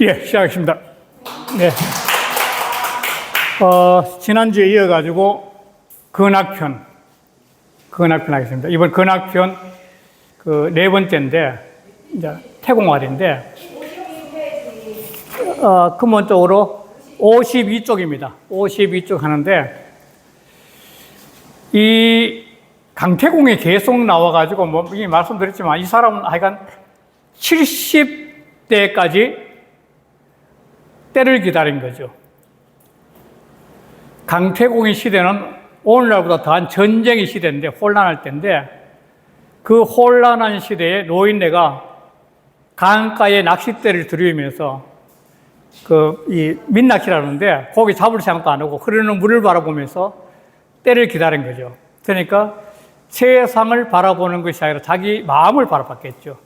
예, 시작하겠습니다. 네. 지난주에 이어가지고 근학편 하겠습니다. 이번 근학편 네 번째인데, 이제 태공활인데, 근본적으로 52쪽입니다. 52쪽 하는데, 이 강태공이 계속 나와가지고, 이미 말씀드렸지만, 이 사람은 하여간 70대까지 때를 기다린 거죠. 강태공의 시대는 오늘날보다 더한 전쟁의 시대인데, 혼란할 때인데, 그 혼란한 시대에 노인네가 강가에 낚싯대를 들이면서 이 민낚시라는데 고기 잡을 생각도 안 하고 흐르는 물을 바라보면서 때를 기다린 거죠. 그러니까 세상을 바라보는 것이 아니라 자기 마음을 바라봤겠죠.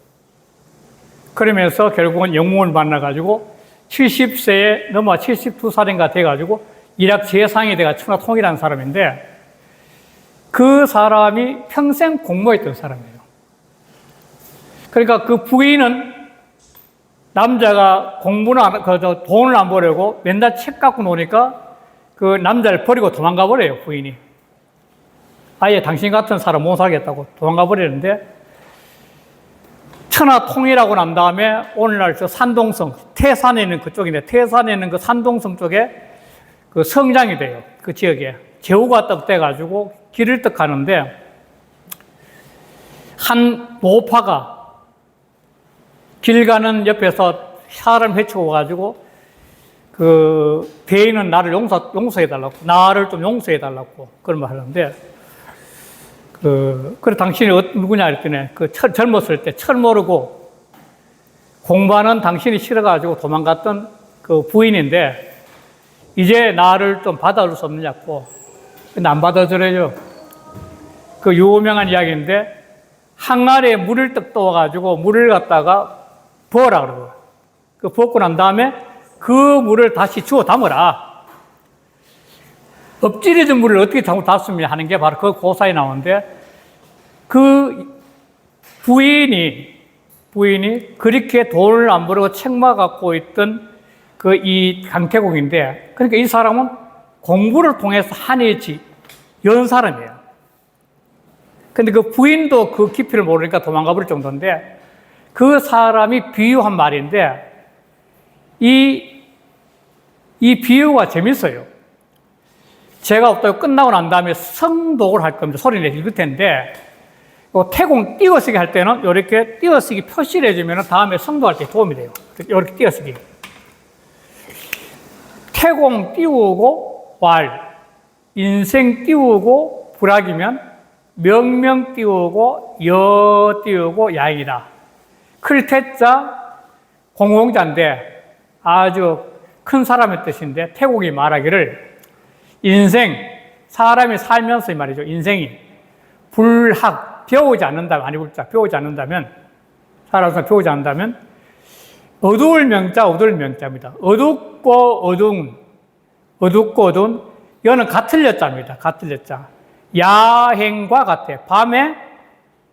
그러면서 결국은 영웅을 만나가지고 70세에 넘어 72살인가 돼가지고 일약 재상이 돼가 천하통일한 사람인데, 그 사람이 평생 공부했던 사람이에요. 그러니까 그 부인은 남자가 돈을 안 벌려고 맨날 책 갖고 노니까 그 남자를 버리고 도망가 버려요, 부인이. 아예 당신 같은 사람 못 살겠다고 도망가 버리는데, 천하통일하고 난 다음에 오늘날 저 산동성, 태산에 있는 그쪽인데, 태산에 있는 그 산동성 쪽에 그 성장이 돼요. 그 지역에. 제후가 떡 돼가지고 길을 떡 가는데, 한 노파가 길 가는 옆에서 사람 헤치고 가지고 배인은 나를 용서해달라고, 나를 좀 용서해달라고 그런 말 하는데, 그래 당신이 누구냐 했더니 젊었을 때 철 모르고 공부하는 당신이 싫어가지고 도망갔던 그 부인인데, 이제 나를 좀 받아줄 수 없느냐고. 근데 안 받아주래요. 그 유명한 이야기인데, 항아리에 물을 떡 떠와가지고 물을 갖다가 부어라 그러고, 그 붓고 난 다음에 그 물을 다시 주워 담으라. 엎질러진 물을 어떻게 담습니까 하는 게 바로 그 고사에 나오는데, 그 부인이 그렇게 돈을 안 벌고 책마 갖고 있던 이 강태공인데, 그러니까 이 사람은 공부를 통해서 한이 연 사람이에요. 근데 그 부인도 그 깊이를 모르니까 도망가 버릴 정도인데, 그 사람이 비유한 말인데, 이 비유가 재밌어요. 제가 없다고 끝나고 난 다음에 성독을 할 겁니다. 소리내 읽을 텐데, 태공 띄어쓰기 할 때는 이렇게 띄어쓰기 표시를 해주면 다음에 성독할 때 도움이 돼요. 이렇게 띄어쓰기. 태공 띄우고 왈, 인생 띄우고 불악이면 명명 띄우고 여 띄우고 야이다. 클태자 공공자인데 아주 큰 사람의 뜻인데, 태공이 말하기를 인생, 사람이 살면서 이 말이죠. 인생이 불학, 배우지 않는다면, 아니 불자, 배우지 않는다면, 살아서 배우지 않는다면, 어두울 명자입니다. 어둡고 어두운, 이거는 같을 여자입니다. 같을 여자. 야행과 같아. 밤에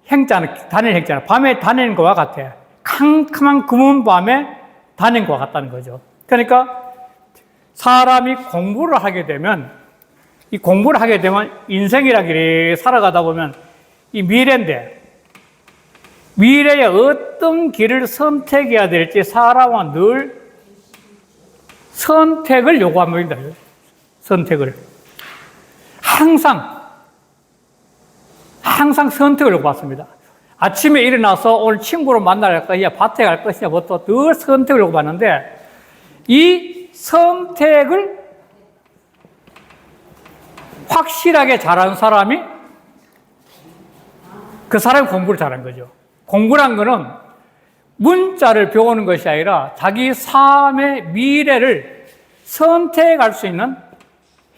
행자는, 다니는 행자는 밤에 다니는 것과 같아. 캄캄한 금은 밤에 다니는 것과 같다는 거죠. 그러니까 사람이 공부를 하게 되면, 인생이라는 길이 살아가다 보면 이 미래인데, 미래에 어떤 길을 선택해야 될지 사람은 늘 선택을 요구합니다. 선택을. 항상 선택을 요구받습니다. 아침에 일어나서 오늘 친구를 만나러 갈 것이냐, 밭에 갈 것이냐, 뭐또 늘 선택을 요구받는데, 이 선택을 확실하게 잘하는 사람이 그 사람이 공부를 잘한 거죠. 공부란 거는 문자를 배우는 것이 아니라 자기 삶의 미래를 선택할 수 있는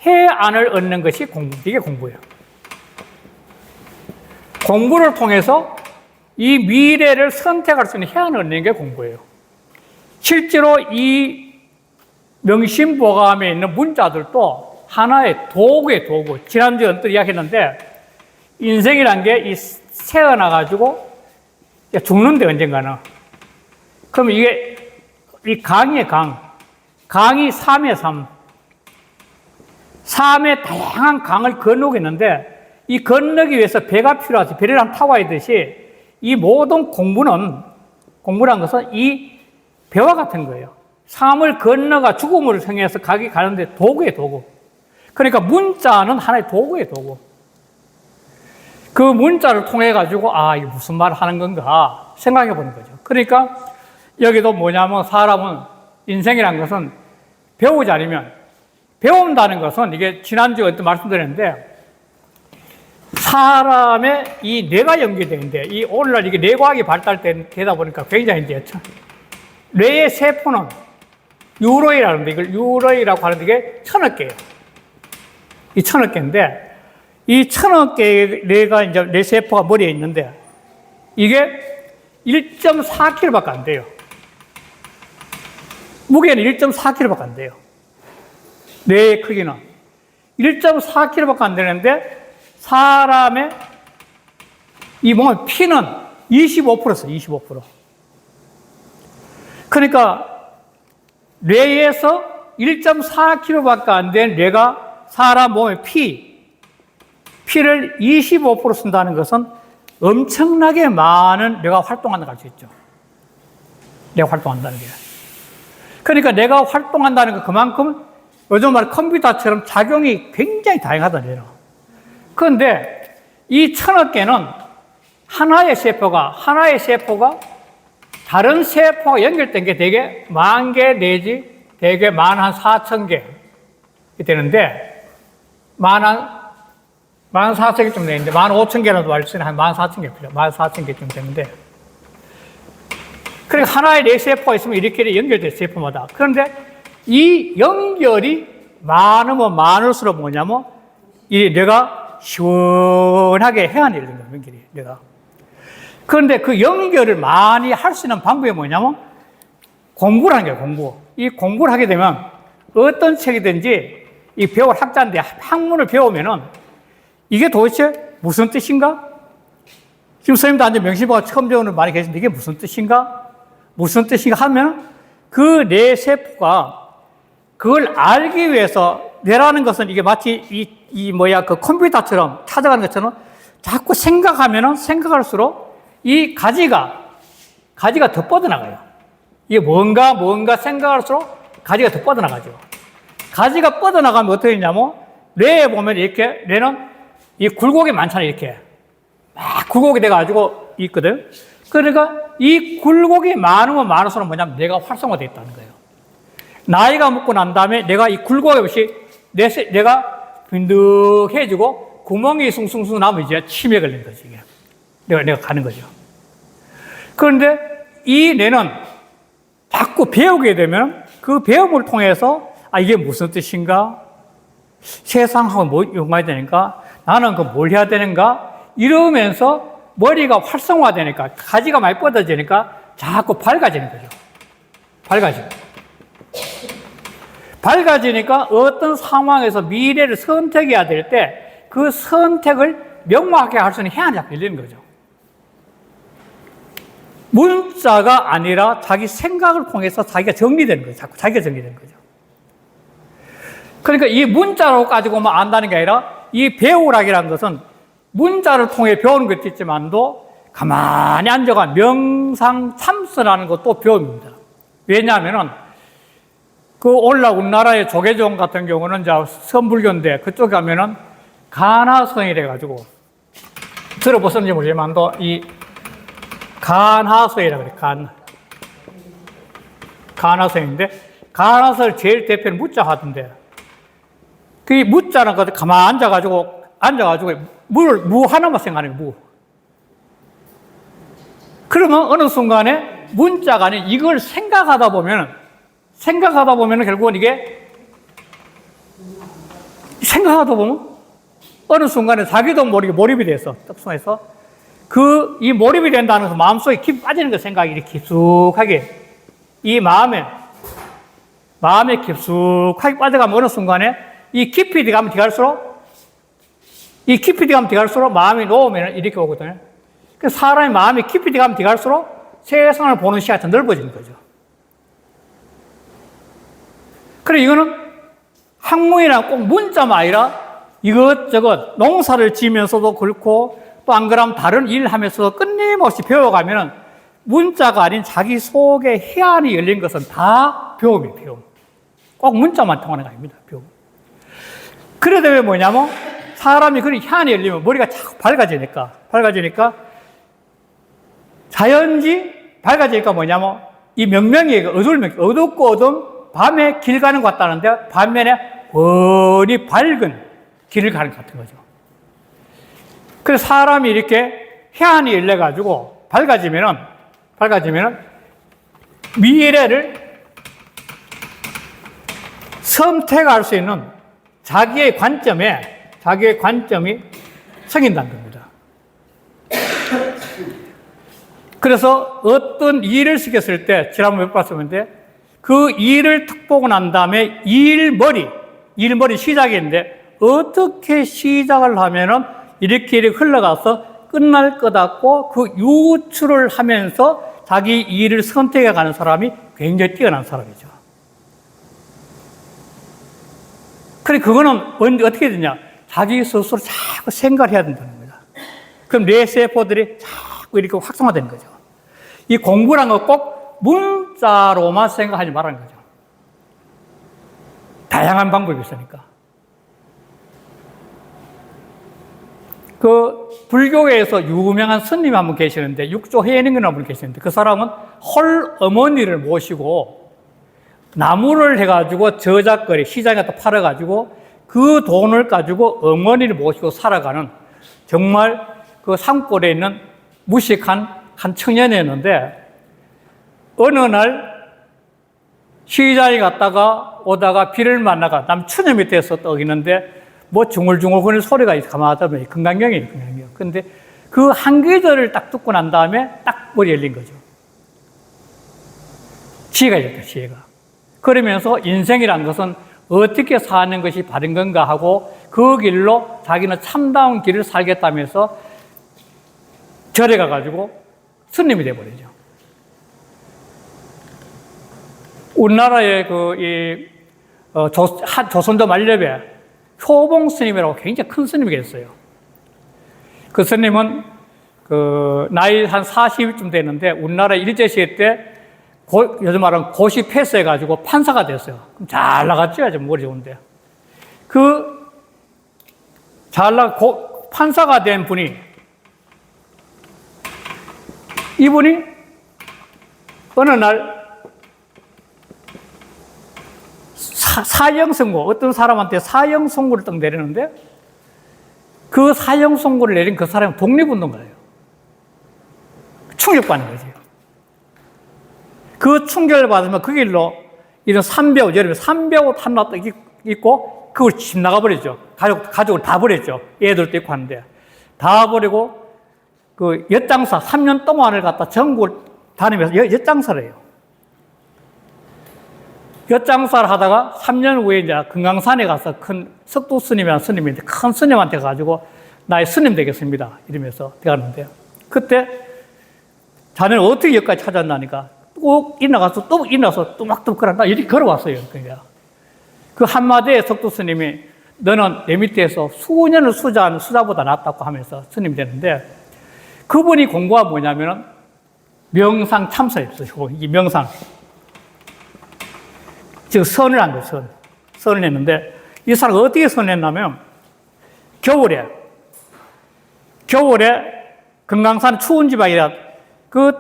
해안을 얻는 것이 이게 공부예요. 공부를 통해서 이 미래를 선택할 수 있는 해안을 얻는 게 공부예요. 실제로 이 명심보감에 있는 문자들도 하나의 도구예요, 도구. 지난주에 언뜻 이야기했는데, 인생이란 게 태어나가지고 죽는데 언젠가는. 그럼 이게 이 강이에요, 강. 강이 3에 3. 3의 다양한 강을 건너겠는데 이 건너기 위해서 배가 필요하지. 배를 한번 타고 와야듯이 이 모든 공부란 것은 이 배와 같은 거예요. 삶을 건너가 죽음을 향해서 가는데 도구예요, 도구. 그러니까 문자는 하나의 도구예요, 도구. 그 문자를 통해 가지고 이게 무슨 말을 하는 건가 생각해 보는 거죠. 그러니까 여기도 뭐냐면 사람은 인생이라는 것은 배우지 않으면 배운다는 것은 이게 지난주에 어떤 말씀드렸는데 사람의 이 뇌가 연결되는데 이 오늘날 이게 뇌과학이 발달되다 보니까 굉장히 이제 뇌의 세포는 유로이라는데 이걸 유로이라고 하는데 이게 1000억 개예요. 이 1000억 개인데 이 1000억 개의 뇌가 이제 뇌 세포가 머리에 있는데 이게 1.4kg밖에 안 돼요. 무게는 1.4kg밖에 안 돼요. 뇌의 크기는 1.4kg밖에 안 되는데 사람의 이 몸의 피는 25%였어요. 25%. 그러니까 뇌에서 1.4kg밖에 안 된 뇌가 사람 몸의 피를 25% 쓴다는 것은 엄청나게 많은 뇌가 활동한다고 할 수 있죠. 뇌가 활동한다는 게. 그러니까 뇌가 활동한다는 건 그만큼 요즘 말 컴퓨터처럼 작용이 굉장히 다양하다, 뇌는. 그런데 이 1000억 개는 하나의 세포가 다른 세포가 연결된 게 되게 10,000개 내지 되게 14,000개 되는데 14,000개 좀 되는데 15,000개라도 할 수 있는 한 14,000개 필요. 14,000개쯤 되는데 그러니까 하나의 뇌 세포가 있으면 이렇게 연결돼요, 세포마다. 그런데 이 연결이 많으면 많을수록 뭐냐면 이 뇌가 시원하게 해안이 되는 거예요, 연결이, 뇌가. 그런데 그 연결을 많이 할 수 있는 방법이 뭐냐면 공부라는 거예요, 공부. 이 공부를 하게 되면 어떤 책이든지 이 배울 학자인데 학문을 배우면은 이게 도대체 무슨 뜻인가? 지금 선생님도 앉아 명심보가 처음 배우는 많이 계신데 이게 무슨 뜻인가? 무슨 뜻인가 하면 그 뇌 세포가 그걸 알기 위해서 뇌라는 것은 이게 마치 그 컴퓨터처럼 찾아가는 것처럼 자꾸 생각하면은 생각할수록 이 가지가 더 뻗어나가요. 이게 뭔가 생각할수록 가지가 더 뻗어나가죠. 가지가 뻗어나가면 어떻게 되냐면 뇌에 보면 이렇게 뇌는 이 굴곡이 많잖아요. 이렇게 막 굴곡이 돼가지고 있거든. 그러니까 이 굴곡이 많으면 많을수록 뭐냐면 뇌가 활성화되어 있다는 거예요. 나이가 먹고 난 다음에 내가 이 굴곡이 없이 뇌가 빈득해지고 구멍이 숭숭숭 나면 이제 치매 걸린 거지. 이게. 내가 가는 거죠. 그런데 이 뇌는 자꾸 배우게 되면 그 배움을 통해서 이게 무슨 뜻인가? 세상하고 뭐 연관이 되는가? 나는 뭘 해야 되는가? 이러면서 머리가 활성화되니까 가지가 많이 뻗어지니까 자꾸 밝아지는 거죠. 밝아지니까 어떤 상황에서 미래를 선택해야 될 때 그 선택을 명확하게 할 수 있는 해안이 열리는 거죠. 문자가 아니라 자기 생각을 통해서 자기가 정리되는 거죠. 자꾸 자기가 정리되는 거죠. 그러니까 이 문자로 가지고만 안다는 게 아니라 이 배우락이라는 것은 문자를 통해 배우는 것도 있지만도 가만히 앉아가 명상 참선하는 것도 배웁니다. 왜냐하면은 우리나라의 조계종 같은 경우는 이제 선불교인데 그쪽에 가면은 간하서이래 가지고 들어보셨는지 모르지만도 이 간하서이라 그래. 간하서인데 간하서를 제일 대표는 무자 하던데 그 무자는 그 가만히 앉아가지고 무 하나만 생각하는 거예요. 무. 그러면 어느 순간에 문자가 아닌 이걸 생각하다 보면 결국은 이게 생각하다 보면 어느 순간에 자기도 모르게 몰입이 돼서 떡송해서 이 몰입이 된다는 것은 마음속에 깊이 빠지는 거 생각이 이렇게 깊숙하게 이 마음에 깊숙하게 빠져가면 어느 순간에 이 깊이 들어가면 들어갈수록 마음이 놓으면 이렇게 오거든요. 그래서 사람의 마음이 깊이 들어가면 들어갈수록 세상을 보는 시야가 더 넓어지는 거죠. 그래, 이거는 학문이나 꼭 문자만 아니라 이것저것 농사를 지면서도 그렇고 또 안 그러면 다른 일 하면서도 끊임없이 배워가면 문자가 아닌 자기 속에 해안이 열린 것은 다 배움이에요, 배움. 꼭 문자만 통하는 거 아닙니다, 배움. 그러다 왜 뭐냐면 사람이 그런 해안이 열리면 머리가 자꾸 밝아지니까 자연지 밝아지니까 뭐냐면 이 명명이 어둡고 어두운 밤에 길 가는 것 같다는데 반면에 훤히 밝은 길을 가는 것 같은 거죠. 그래서 사람이 이렇게 해안이 열려가지고 밝아지면은 미래를 선택할 수 있는 자기의 관점이 생긴다는 겁니다. 그래서 어떤 일을 시켰을 때, 지난번에 몇 봤었는데, 그 일을 탁 보고 난 다음에 일머리 시작인데, 어떻게 시작을 하면은 이렇게 흘러가서 끝날 것 같고, 그 유추를 하면서 자기 일을 선택해 가는 사람이 굉장히 뛰어난 사람이죠. 그래, 그거는 어떻게 되냐? 자기 스스로 자꾸 생각을 해야 된다는 겁니다. 그럼 뇌 세포들이 자꾸 이렇게 활성화되는 거죠. 이 공부란 거 꼭 문자로만 생각하지 말라는 거죠. 다양한 방법이 있으니까. 그 불교에서 유명한 스님 한 분 계시는데, 육조혜능이라는 분 계시는데, 그 사람은 홀 어머니를 모시고 나무를 해가지고 저작거리 시장에 갖다 팔아가지고 그 돈을 가지고 어머니를 모시고 살아가는 정말 그 산골에 있는 무식한 한 청년이었는데, 어느 날 시장에 갔다가 오다가 비를 만나가 남천여 밑에서 떠 있는데 뭐 중얼중얼 거리는 소리가 가만하다 보니 금강경이에요. 근데 그 한 계절을 딱 듣고 난 다음에 딱 머리 열린 거죠. 지혜가 열렸다, 지혜가. 그러면서 인생이란 것은 어떻게 사는 것이 바른 건가 하고 그 길로 자기는 참다운 길을 살겠다면서 절에 가가지고 스님이 돼버리죠. 우리나라의 조선조 만렙에 효봉 스님이라고 굉장히 큰 스님이 계셨어요. 그 스님은 나이 한 40쯤 됐는데 우리나라 일제시대 때 요즘 말하면 고시 패스해가지고 판사가 됐어요. 그럼 잘 나갔죠, 아주 머리 좋은데. 판사가 된 분이, 이분이 어느 날 사형선고, 어떤 사람한테 사형선고를 딱 내리는데 그 사형선고를 내린 그 사람은 독립운동가예요. 충격받는 거지. 그 충격을 받으면 그 길로 이런 삼배옷, 여름에 삼배옷 하나 딱 입고 그걸 집 나가버리죠. 가족을 다 버렸죠. 애들도 있고 하는데. 다 버리고 그 엿장사, 3년 동안을 갖다 전국을 다니면서 엿장사를 해요. 엿장사를 하다가 3년 후에 이제 금강산에 가서 큰 석도 스님이라는 스님인데 큰 스님한테 가지고 나의 스님 되겠습니다. 이러면서 들어가는데요. 그때 자네는 어떻게 여기까지 찾았나니까 또 일어나서 또막또 걸어간다. 이렇게 걸어왔어요. 그러니까. 그 한마디에 석도 스님이 너는 내 밑에서 수년을 수자하는 수자보다 낫다고 하면서 스님이 되는데 그분이 공부가 뭐냐면은 명상 참선했어요. 이 명상. 즉, 선을 한 거예요, 선을 했는데, 이 사람은 어떻게 선했냐면, 겨울에 금강산 추운 지방이라 그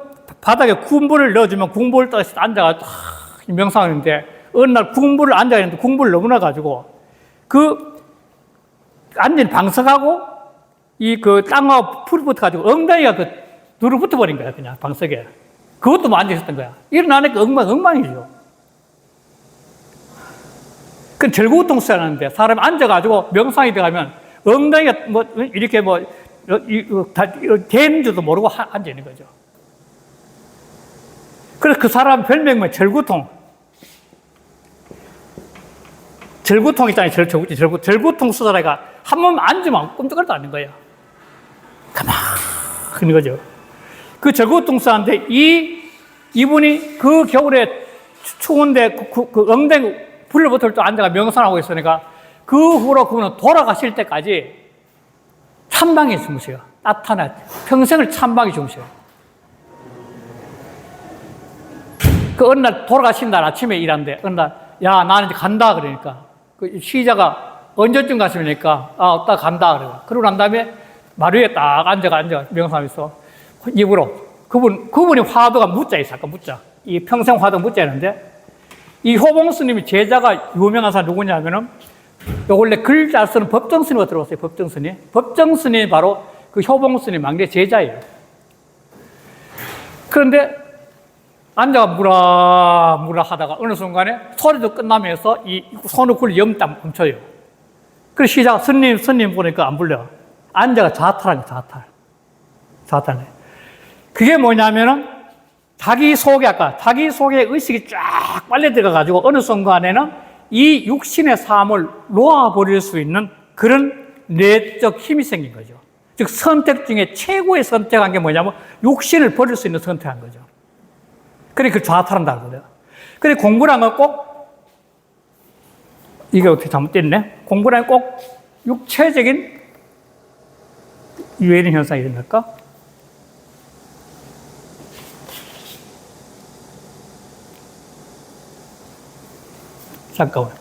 바닥에 군불을 넣어주면 군불을 떠서 앉아가지고 명상하는데, 어느 날 군불을 앉아있는데 군불을 넘어가가지고, 앉은 방석하고, 땅하고 풀이 붙어가지고 엉덩이가 누르 붙어버린 거야, 그냥 방석에. 그것도 뭐 앉아있었던 거야. 일어나니까 엉망이죠. 그 절구통 쓰라는데 사람이 앉아가지고 명상이 들어가면 엉덩이가 이렇게 되는 줄도 모르고 앉아 있는 거죠. 그래서 그 사람 별명은 절구통. 절구통 있잖아요. 절구통 쓰다가 한 번 앉으면 꼼짝도 않는 거예요. 가만히 거죠. 그 절구통 쓰는데 이분이 그 겨울에 추운데 그 엉덩이 불러붙을 때 앉아가 명상하고 있으니까 그 후로 그분은 돌아가실 때까지 찬방에 주무세요. 따뜻한 평생을 찬방에 주무세요. 그 어느 날 돌아가신 날 아침에 일하는데 어느 날 야 나는 이제 간다 그러니까 그 시자가 언제쯤 가시니까 없다 간다 그래요. 그러고 난 다음에 마루에 딱 앉아 명상하면서 입으로 그분이 화두가 무자에 잠깐 무자 이 평생 화두 무자였는데 이 효봉스님이 제자가 유명한 사람 누구냐면은 요 원래 글 잘 쓰는 법정스님이 들어왔어요. 법정스님이 바로 그 효봉스님 막내 제자예요. 그런데 앉아가 무라 하다가 어느 순간에 소리도 끝나면서 이 손을 굴리 염땀 멈춰요. 그래서 시작 스님 보니까 안 불려. 앉아가 자탈하네, 자탈. 그게 뭐냐면은 자기 속에 의식이 쫙 빨려 들어가가지고 어느 순간에는 이 육신의 삶을 놓아버릴 수 있는 그런 내적 힘이 생긴 거죠. 즉 선택 중에 최고의 선택한 게 뭐냐면 육신을 버릴 수 있는 선택한 거죠. 그러니까 그 좌탈한다고 그래요. 그래 공부라는 건 꼭 이게 어떻게 잘못됐네. 공부라는 꼭 육체적인 유해린 현상이 일어날까? 잠깐만.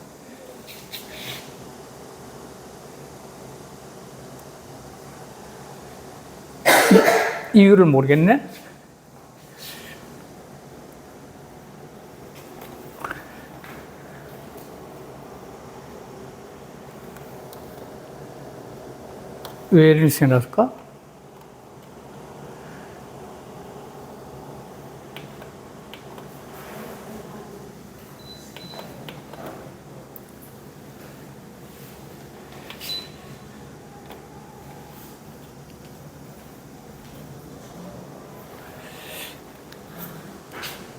이유를 모르겠네. 왜 이런 생각이 났을까?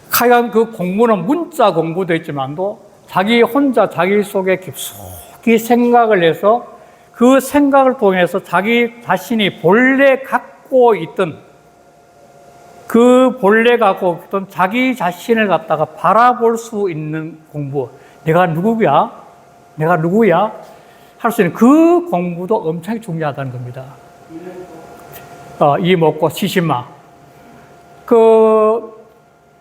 하여간 그 공부는 문자 공부도 있지만도 자기 혼자 자기 속에 깊숙이 생각을 해서 그 생각을 통해서 자기 자신이 본래 갖고 있던 자기 자신을 갖다가 바라볼 수 있는 공부. 내가 누구야? 할 수 있는 그 공부도 엄청 중요하다는 겁니다. 이목고 시신마.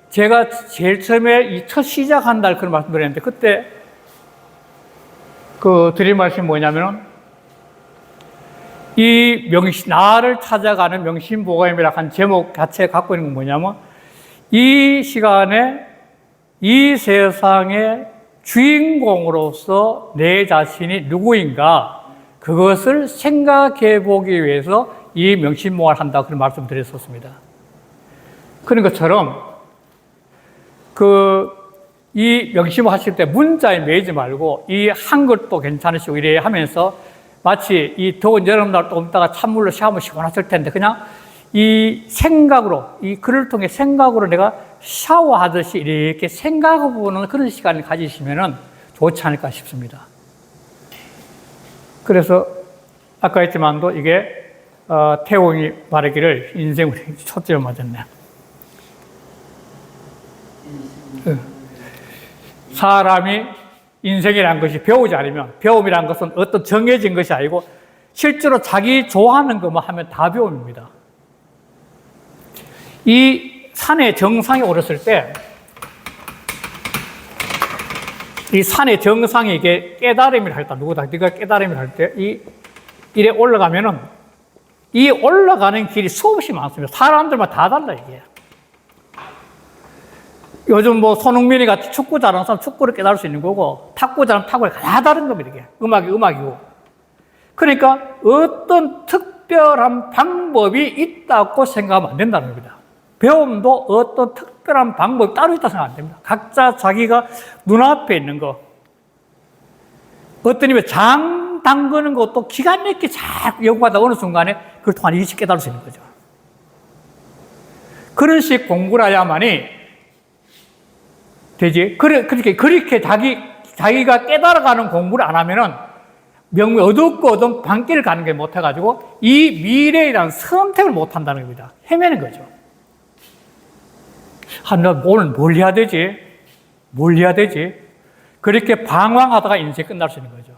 제가 제일 처음에 이 첫 시작한 날 그런 말씀 드렸는데 그때 드린 말씀이 뭐냐면은 이 나를 찾아가는 명심보감이라고 한 제목 자체가 갖고 있는 건 뭐냐면 이 시간에 이 세상의 주인공으로서 내 자신이 누구인가 그것을 생각해 보기 위해서 이 명심보감을 한다고 그런 말씀 드렸었습니다. 그런 것처럼 이 명심을 하실 때 문자에 매이지 말고 이 한글도 괜찮으시고 이래 하면서 마치 이 더운 여름날 또 있다가 찬물로 샤워하면 시원하실 텐데 그냥 이 생각으로 이 글을 통해 생각으로 내가 샤워하듯이 이렇게 생각해보는 그런 시간을 가지시면 좋지 않을까 싶습니다. 그래서 아까 했지만도 이게 태웅이 말하기를 인생으로 초점을 맞았네. 사람이 인생이라는 것이 배우지 않으면 배움이라는 것은 어떤 정해진 것이 아니고 실제로 자기 좋아하는 것만 하면 다 배움입니다. 이 산의 정상에 오르실 때 이 산의 정상에 이게 깨달음이라 할때 누구다 네가 깨달음이라 할 때 이래 올라가면은 이 올라가는 길이 수없이 많습니다. 사람들마다 다 달라 이게. 요즘 손흥민이 같이 축구 잘하는 사람 축구를 깨달을 수 있는 거고 탁구 잘하는 탁구를 다 다른 겁니다. 이게 음악이고. 그러니까 어떤 특별한 방법이 있다고 생각하면 안 된다는 겁니다. 배움도 어떤 특별한 방법이 따로 있다고 생각하면 안 됩니다. 각자 자기가 눈앞에 있는 거 어떤 입에 장 담그는 것도 기가 막히게 자꾸 연구하다 어느 순간에 그걸 통한 일찍 깨달을 수 있는 거죠. 그런 식 공부를 해야만이 되지. 그렇게 자기가 깨달아가는 공부를 안 하면은 어둡고 어두운 밤길을 가는 게 못해가지고 이 미래이라는 선택을 못 한다는 겁니다. 헤매는 거죠. 나 오늘 뭘 해야 되지? 그렇게 방황하다가 인생이 끝날 수 있는 거죠.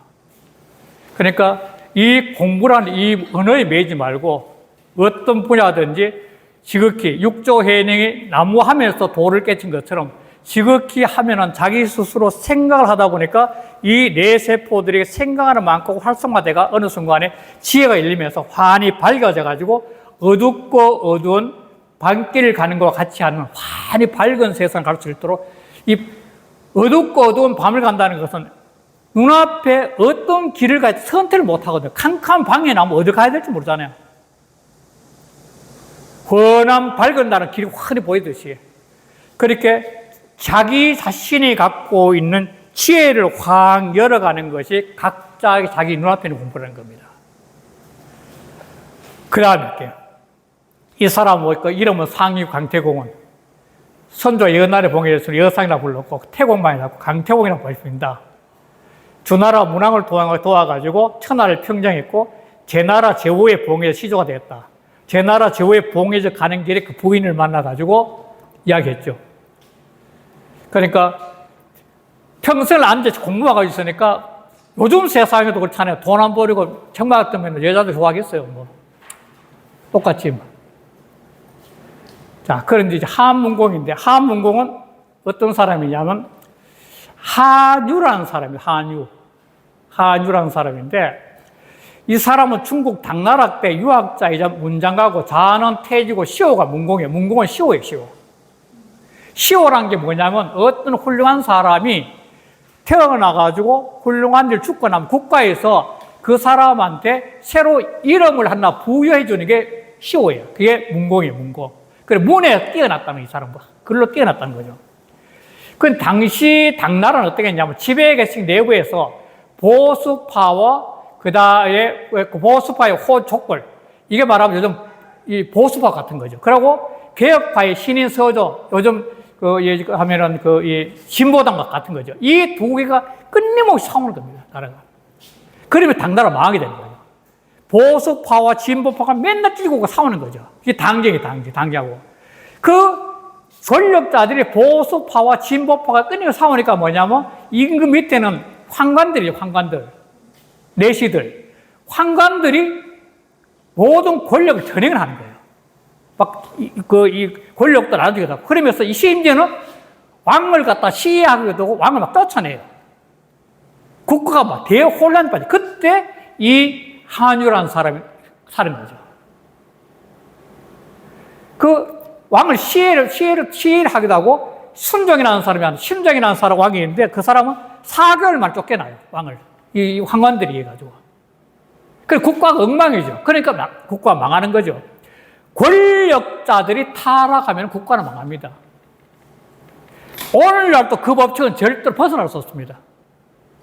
그러니까 이 공부라는 이 언어에 매이지 말고 어떤 분야든지 지극히 육조해능이 나무하면서 도를 깨친 것처럼 지극히 하면은 자기 스스로 생각을 하다 보니까 이 뇌세포들이 생각하는 만큼 활성화돼가 어느 순간에 지혜가 열리면서 환히 밝아져 가지고 어둡고 어두운 밤길을 가는 것과 같이 하는 환히 밝은 세상을 갈 수 있도록 이 어둡고 어두운 밤을 간다는 것은 눈앞에 어떤 길을 가야 선택을 못 하거든요. 캄캄한 방에 나면 어디 가야 될지 모르잖아요. 환한 밝은다는 길이 환히 보이듯이 그렇게 자기 자신이 갖고 있는 지혜를 확 열어가는 것이 각자 자기 눈앞에 있는 공부라는 겁니다. 그 다음에 이 사람 이름은 상위 강태공은 선조 옛날에 봉해에서 여상이라고 불렀고 태공만이 나고 강태공이라고 불립니다. 주나라 문왕을 도와가지고 천하를 평정했고 제나라 제후의 봉해에 시조가 되었다. 제나라 제후의 봉해에서 가는 길에 그 부인을 만나가지고 이야기했죠. 그러니까 평생을 앉아서 공부하고 있으니까 요즘 세상에도 그렇잖아요. 돈 안 버리고 청마 같으면 여자도 좋아하겠어요. 뭐. 똑같이. 자, 그런데 이제 한문공인데, 한문공은 어떤 사람이냐면, 한유라는 사람이에요. 한유라는 사람인데, 이 사람은 중국 당나라 때 유학자이자 문장가고 자는 태지고 시호가 문공이에요. 문공은 시호예요, 시호. 시호란 게 뭐냐면, 어떤 훌륭한 사람이 태어나가지고 훌륭한 일 죽고 나면 국가에서 그 사람한테 새로 이름을 하나 부여해 주는 게 시호예요. 그게 문공이에요, 문공. 그래, 문에 뛰어났다는 이 사람, 글로 뛰어났다는 거죠. 그 당시 당나라는 어떻게 했냐면 지배계층 내부에서 보수파와 그 다음에 보수파의 호족벌, 이게 말하면 요즘 이 보수파 같은 거죠. 그리고 개혁파의 신인 서조, 요즘 하면은 이 진보당 같은 거죠. 이 두 개가 끊임없이 싸우는 겁니다, 나라가. 그러면 당나라 망하게 되는 거예요. 보수파와 진보파가 맨날 끼고 싸우는 거죠. 이게 당쟁하고. 그 권력자들이 보수파와 진보파가 끊임없이 싸우니까 뭐냐면 임금 밑에는 황관들, 내시들. 황관들이 모든 권력을 전행을 하는 거예요. 이 권력도 나눠주게 되고. 그러면서 이 심지어는 왕을 갖다 시해하게 되고 왕을 막 쫓아내요. 국가가 막 대혼란에 빠져. 그때 이 한유라는 사람이 사는 거죠. 그 왕을 시해를 하기도 하고 순종이라는 사람 왕이 있는데 그 사람은 4개월만 쫓겨나요. 왕을. 이 황관들이 해가지고. 그 국가가 엉망이죠. 그러니까 국가가 망하는 거죠. 권력자들이 타락하면 국가는 망합니다. 오늘날도 그 법칙은 절대로 벗어날 수 없습니다.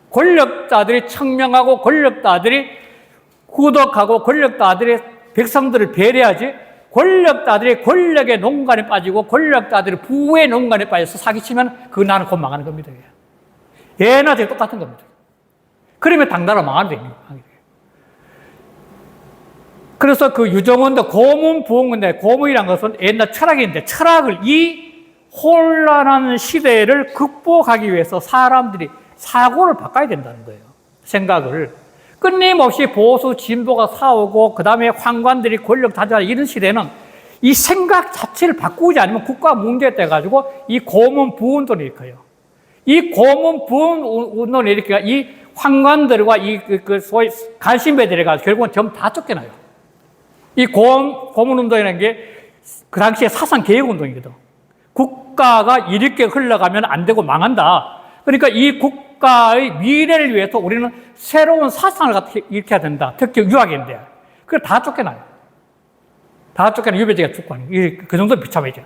권력자들이 청명하고 권력자들이 후덕하고 권력자들이 백성들을 배려하지 권력자들이 권력의 농간에 빠지고 권력자들이 부의 농간에 빠져서 사기치면 그 나라는 곧 망하는 겁니다. 예나 제 똑같은 겁니다. 그러면 당나라 망하는 겁니다. 그래서 그 유정원도 고문부흥인데 고문이란 것은 옛날 철학인데 철학을 이 혼란한 시대를 극복하기 위해서 사람들이 사고를 바꿔야 된다는 거예요. 생각을. 끊임없이 보수 진보가 싸우고 그 다음에 황관들이 권력 다져하는 이런 시대는 이 생각 자체를 바꾸지 않으면 국가 문제가 돼가지고 이 고문부운동을 일으켜요. 이 고문부운동을 일으키니까 이 황관들과 소위 간신배들이 가지고 결국은 전부 다 쫓겨나요. 이 고문운동이라는 게 그 당시에 사상개혁운동이거든. 국가가 이렇게 흘러가면 안 되고 망한다. 그러니까 이 국가의 미래를 위해서 우리는 새로운 사상을 일으켜야 된다. 특히 유학인데. 그걸 다 쫓겨나요. 다 쫓겨나요. 유배지가 죽고 하는 그 정도 비참해져.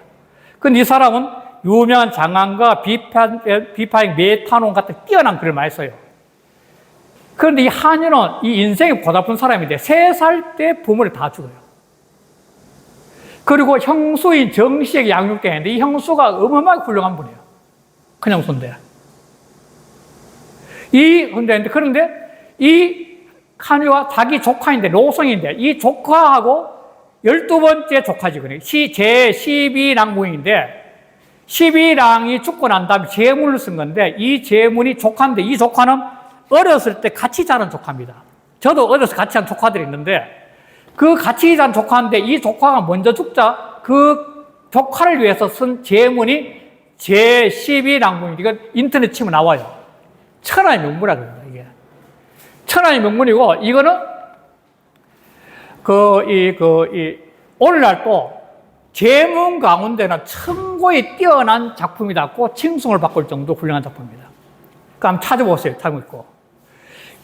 근데 이 사람은 유명한 장안가 비파행 메타논 같은 뛰어난 글을 많이 써요. 그런데 이 한유는 이 인생이 고달픈 사람인데 3살 때 부모를 다 죽어요. 그리고 형수인 정씨에게 양육되는데 이 형수가 어마어마하게 훌륭한 분이에요. 큰 형수인데. 그런데 이 한유와 자기 조카인데 노성인데 이 조카하고 12번째 조카지. 제12낭부인데 십이랑이 죽고 난 다음에 제문을 쓴 건데 이 제문이 조카인데 이 조카는 어렸을 때 같이 자란 조카입니다. 저도 어려서 같이 한 조카들이 있는데 그 같이 자란 조카인데 이 조카가 먼저 죽자 그 조카를 위해서 쓴 제문이 제12랑문이 이건 인터넷 치면 나와요. 천하의 명문이라 그래요, 이게. 천하의 명문이고 이거는 오늘날 또 제문 가운데는 천고에 뛰어난 작품이라고 칭송을 받을 정도 훌륭한 작품입니다. 그러니까 한번 찾아보세요. 찾아보고.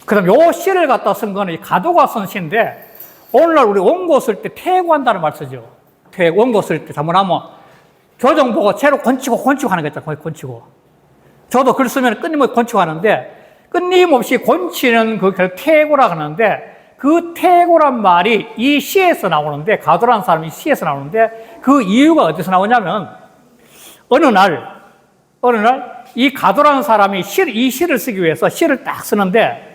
그 다음 요 시를 갖다 쓴 거는 가도가 쓴 시인데 오늘날 우리 원고 쓸 때 퇴고한다는 말 쓰죠. 원고 쓸 때 잘못하면 교정 보고 채로 권치고 하는 거 있잖아요. 거의 권치고. 저도 글 쓰면 끊임없이 권치고 하는데 끊임없이 권치는 그걸 퇴고라고 하는데 그 퇴고란 말이 이 시에서 나오는데 가도라는 사람이 시에서 나오는데 그 이유가 어디서 나오냐면 어느 날 이 가도라는 사람이 이 시를 쓰기 위해서 시를 딱 쓰는데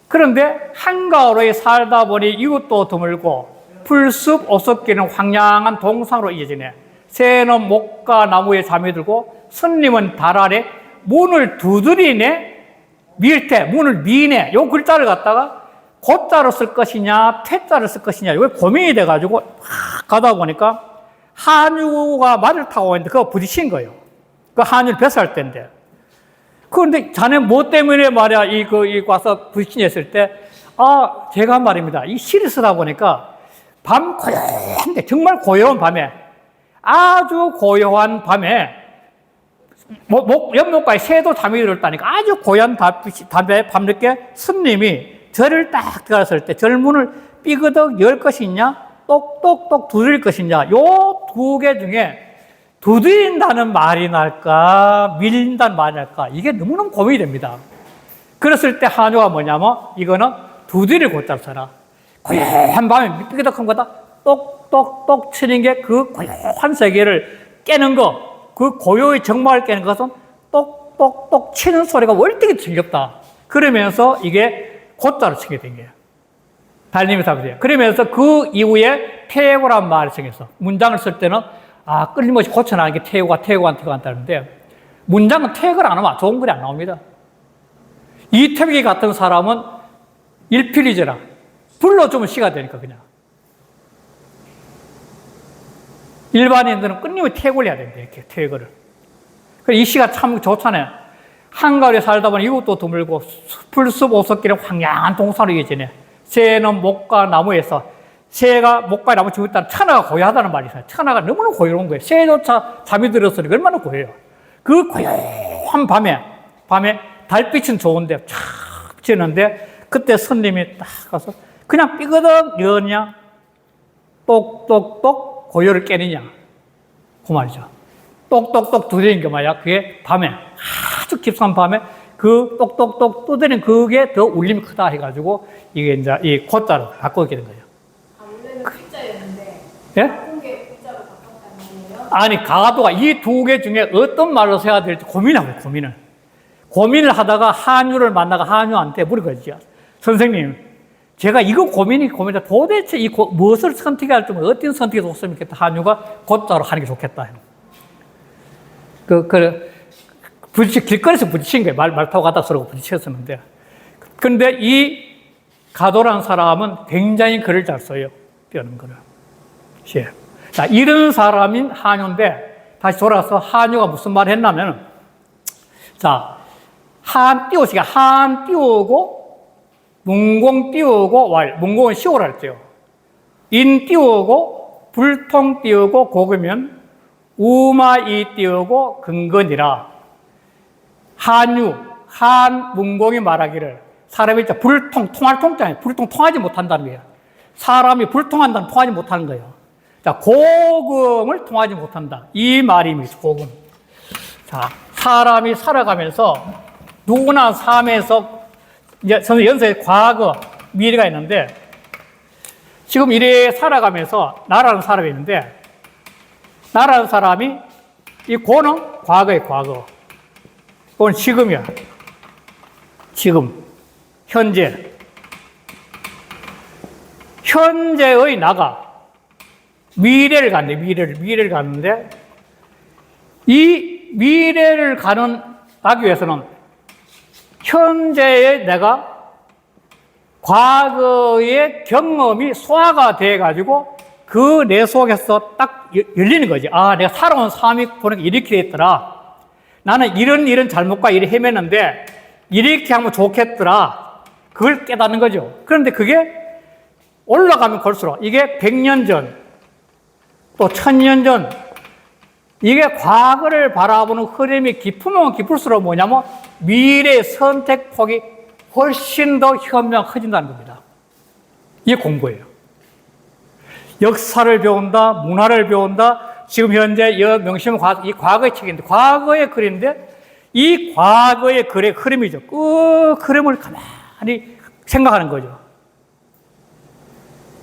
그런데 한가로에 살다 보니 이웃도 드물고 풀숲 옷섞이는 황량한 동산으로 이어지네. 새는 목과 나무에 잠이 들고 스님은 달 아래 문을 두드리네. 문을 미네. 요 글자를 갖다가 고자로 쓸 것이냐 퇴자를 쓸 것이냐 이거 고민이 돼가지고 가다 보니까 한유가 말을 타고 있는데 그거 부딪힌 거예요. 그 한유를 배설할 때인데 그런데 자네 뭐 때문에 말이야 와서 부딪히냐 했을 때 제가 말입니다. 이 시를 쓰다 보니까 밤 고요한데 정말 고요한 밤에 아주 고요한 밤에 옆목가에 새도 잠이 들었다니까 아주 고요한 밤에 밤늦게 스님이 절을 딱 들어갔을 때 절문을 삐그덕 열 것이냐 똑똑똑 두드릴 것이냐 요 두 개 중에 두드린다는 말이 날까 밀린다는 말이 날까 이게 너무너무 고민이 됩니다. 그랬을 때 한유가 뭐냐면 이거는 두드릴 고자를 써라. 고요한 밤에 삐그덕한 거다 똑똑똑 치는 게 그 고요한 세계를 깨는 거, 그 고요의 정막을 깨는 것은 똑똑똑 치는 소리가 월등히 즐겁다. 그러면서 이게 고자를 치게 된 거예요. 달님이 답이에요. 그러면서 그 이후에 퇴고란 말을 정해서 문장을 쓸 때는 끊임없이 고쳐나가는 게 퇴고한다는데 문장은 퇴고를 안 하면 좋은 글이 안 나옵니다. 이태백이 같은 사람은 일필이제라. 불러주면 시가 되니까 그냥. 일반인들은 끊임없이 퇴고를 해야 된다. 이렇게 퇴고를. 그래서 이 시가 참 좋잖아요. 한가을에 살다 보니 이웃도 드물고 풀숲 오석길은 황량한 동산으로 이어지네. 새는 목과 나무에서 새가 목과 나무 지고 있다는 천하가 고요하다는 말이 있어요. 천하가 너무나 고요한 거예요. 새조차 잠이 들었으니 얼마나 고요해요. 그 고요한 밤에 달빛은 좋은데 쫙 지는데 그때 스님이 딱 가서 그냥 삐그덕 여냐 똑똑똑 고요를 깨느냐 그 말이죠. 똑똑똑 두드리는 게 뭐야? 그게 밤에 아주 깊은 밤에 그 똑똑똑 두드리는 그게 더 울림이 크다 해가지고 이게 이제 이 고자로 바꾸게 된 거예요. 원래는 글자였는데 예? 바꾼 게 글자로 바꿨다는 거예요? 아니 가도가 이 두 개 중에 어떤 말로 써야 될지 고민을 하다가 한유를 만나가 한유한테 물어보죠. 선생님, 제가 이거 고민이다. 도대체 무엇을 선택해야 할지 어떤 선택이 좋으면 좋겠다. 한유가 고자로 하는 게 좋겠다. 길거리에서 부딪힌 거예요. 말 타고 가다 서로 부딪혔었는데. 그런데 이 가도라는 사람은 굉장히 글을 잘 써요. 빼는 거를. 예. 자, 이런 사람인 한유인데, 다시 돌아가서 한유가 무슨 말을 했냐면, 자, 한 띄우고, 문공 띄우고, 문공은 시오라 했죠. 인 띄우고, 불통 띄우고, 고그면, 우마이 띄우고, 근근이라. 문공이 말하기를, 사람이 통할 통장이에요. 통하지 못한다는 거예요. 사람이 불통한다는 통하지 못하는 거예요. 자, 고금을 통하지 못한다. 이 말입니다. 고금. 자, 사람이 살아가면서 누구나 삶에서 연세의 과거, 미래가 있는데 지금 이래 살아가면서 나라는 사람이 있는데 나라는 사람이 이 고는 과거의 과거. 그건 지금이야. 지금. 현재의 나가 미래를 갔는데 이 미래를 가기 위해서는 현재의 내가 과거의 경험이 소화가 돼가지고 그 내 속에서 딱 열리는 거지. 아, 내가 살아온 삶이 보니까 이렇게 됐더라. 나는 이런 잘못과 일을 헤맸는데 이렇게 하면 좋겠더라. 그걸 깨닫는 거죠. 그런데 그게 올라가면 갈수록 이게 100년 전, 또 1000년 전, 이게 과거를 바라보는 흐름이 깊으면 깊을수록 뭐냐면 미래의 선택폭이 훨씬 더 현명해진다는 겁니다. 이게 공부예요. 역사를 배운다, 문화를 배운다. 지금 현재 명심은 이 과거의 책인데, 과거의 글인데, 이 과거의 글의 흐름이죠. 그 흐름을 가만히 생각하는 거죠.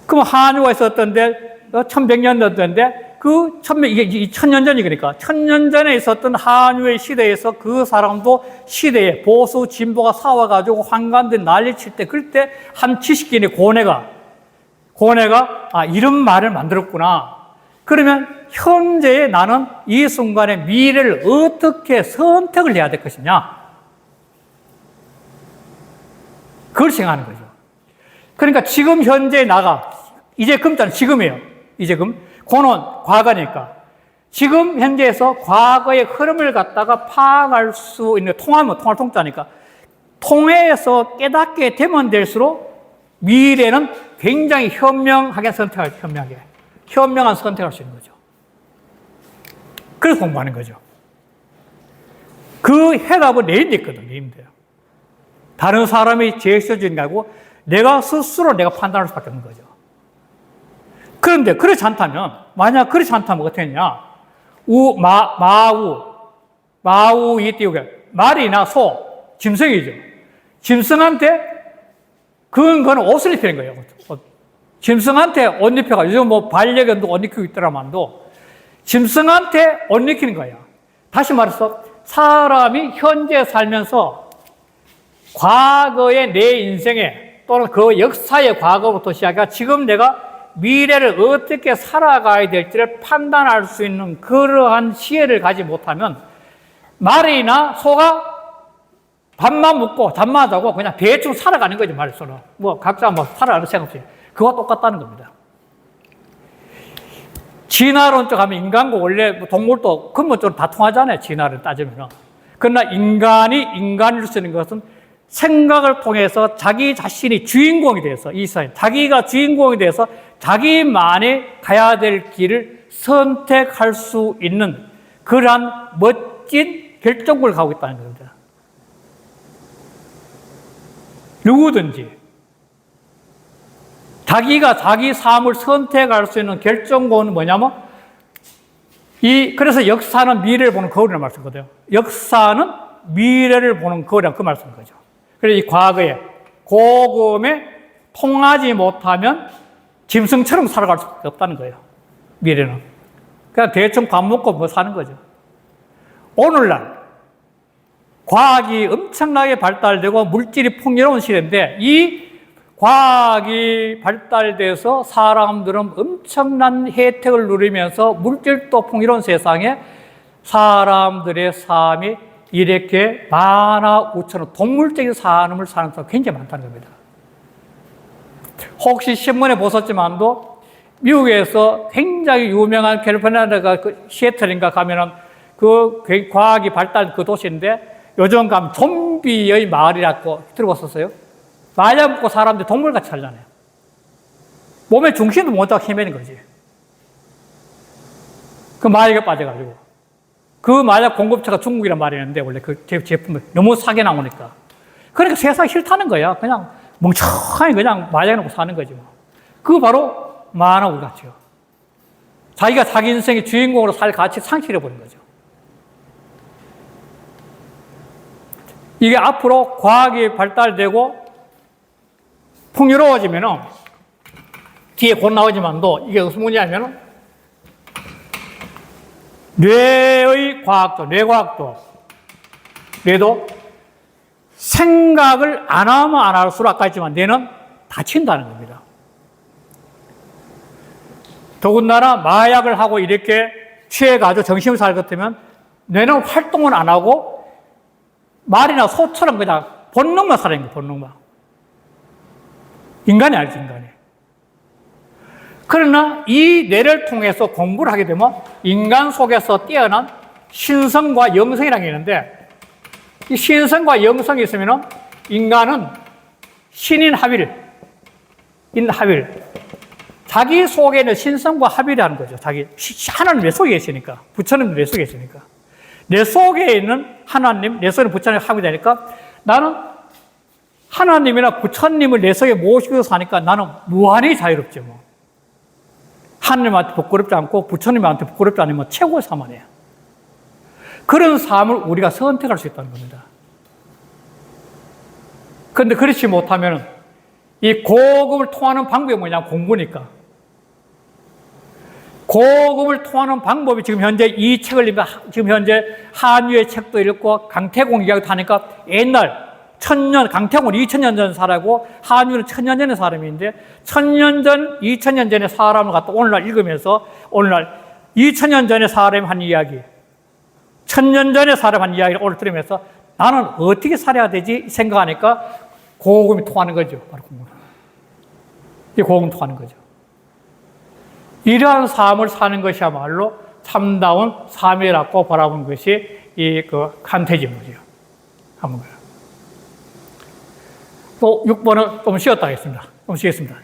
그럼 한유가 있었던데, 1100년 됐던데, 이게 1000년 전이니까, 1000년 전에 있었던 한유의 시대에서 그 사람도 시대에 보수, 진보가 싸워가지고 환관들 난리칠 때, 그때 한 70기의 고뇌가, 이런 말을 만들었구나. 그러면 현재의 나는 이 순간의 미래를 어떻게 선택을 해야 될 것이냐. 그걸 생각하는 거죠. 그러니까 지금 현재 나가, 이제 금자는 지금이에요. 이제 고는 과거니까. 지금 현재에서 과거의 흐름을 갖다가 파악할 수 있는, 통할 통자니까. 통해서 깨닫게 되면 될수록 미래는 굉장히 현명한 선택할 수 있는 거죠. 그래서 공부하는 거죠. 그 해답은 내인데 있거든, 내인데요. 다른 사람이 제시해주는 게 아니고 내가 스스로 내가 판단할 수밖에 없는 거죠. 그런데 그렇지 않다면, 만약 그렇지 않다면 어떻게 했냐? 마우, 이 띄우게. 말이나 소, 짐승이죠. 짐승한테 그건 옷을 입히는 거예요. 짐승한테 옷 입혀가 요즘 반려견도 옷 입히고 있더라만도 짐승한테 옷 입히는 거야. 다시 말해서 사람이 현재 살면서 과거의 내 인생에 또는 그 역사의 과거부터 시작해 지금 내가 미래를 어떻게 살아가야 될지를 판단할 수 있는 그러한 시혜를 가지 못하면 말이나 소가 밥만 먹고 잠만 자고 그냥 대충 살아가는 거지, 말소는. 각자 살아가는 생각 없이. 그거와 똑같다는 겁니다. 진화론적 하면 인간과 원래 동물도 근본적으로 다 통하잖아요, 진화를 따지면. 그러나 인간을 쓰는 것은 생각을 통해서 자기 자신이 주인공이 돼서, 이 사회, 자기가 주인공이 돼서 자기만이 가야 될 길을 선택할 수 있는 그러한 멋진 결정권을 가지고 있다는 겁니다. 누구든지 자기가 자기 삶을 선택할 수 있는 결정권은 뭐냐면 그래서 역사는 미래를 보는 거울이라는 말씀이거든요. 역사는 미래를 보는 거울이라는 그 말씀인 거죠. 그래서 이 과거에 고금에 통하지 못하면 짐승처럼 살아갈 수 없다는 거예요. 미래는. 그냥 대충 밥 먹고 사는 거죠. 오늘날 과학이 엄청나게 발달되고 물질이 풍요로운 시대인데 이 과학이 발달돼서 사람들은 엄청난 혜택을 누리면서 물질도 풍요로운 세상에 사람들의 삶이 이렇게 만화우처럼 동물적인 삶을 사는 사람이 굉장히 많다는 겁니다. 혹시 신문에 보셨지만도 미국에서 굉장히 유명한 캘리포니아가 시애틀인가 가면은 그 과학이 발달 그 도시인데 요즘 가면 좀비의 마을이라고 들어봤었어요? 마약 먹고 사람들이 동물같이 살잖아요. 몸의 중심도 못하고 헤매는 거지. 그 마약에 빠져가지고. 그 마약 공급처가 중국이란 말이 있는데 원래 그 제품을 너무 싸게 나오니까. 그러니까 세상이 싫다는 거야. 그냥 멍청하게 그냥 마약 놓고 사는 거지 뭐. 그거 바로 만화우리 같죠. 자기가 자기 인생의 주인공으로 살 가치 상실해버린 거죠. 이게 앞으로 과학이 발달되고 풍요로워지면은 뒤에 곧 나오지만도 이게 무슨 문제냐면은 뇌의 과학도, 뇌과학도, 뇌도 생각을 안 하면 안 할수록 아까 했지만 뇌는 다친다는 겁니다. 더군다나 마약을 하고 이렇게 취해가지고 정신을 살 것 같으면 뇌는 활동을 안 하고 말이나 소처럼 그냥 본능만 살아있는 거예요, 본능만. 인간이 아니지, 인간이. 그러나 이 뇌를 통해서 공부를 하게 되면 인간 속에서 뛰어난 신성과 영성이라는 게 있는데, 이 신성과 영성이 있으면 인간은 신인 합일, 인합일. 자기 속에 있는 신성과 합일이라는 거죠. 하나님 내 속에 계시니까. 부처님 내 속에 계시니까. 내 속에 있는 하나님, 내 속에 있는 부처님 합이 되니까 나는 하나님이나 부처님을 내 속에 모시고 사니까 나는 무한히 자유롭지 뭐. 하나님한테 부끄럽지 않고 부처님한테 부끄럽지 않으면 최고의 삶 아니에요. 그런 삶을 우리가 선택할 수 있다는 겁니다. 그런데 그렇지 못하면 이 고급을 통하는 방법이 뭐냐? 공부니까. 고급을 통하는 방법이 지금 현재 이 책을 읽으면 지금 현재 한유의 책도 읽고 강태공 이야기도 하니까 옛날 강태공은 2000년 전 사람이고 한유는 1000년 전의 사람인데 1000년 전, 2000년 전의 사람을 갖다 오늘날 읽으면서 오늘날 2000년 전의 사람이 한 이야기, 1000년 전의 사람이 한 이야기를 오늘 들으면서 나는 어떻게 살아야 되지 생각하니까 고금이 통하는 거죠. 바로 공부. 이 고금 통하는 거죠. 이러한 삶을 사는 것이야말로 참다운 삶이라고 바라보는 것이 이 간태지문이에요. 한번 또 6번은 좀 쉬었다 하겠습니다. 좀 쉬겠습니다.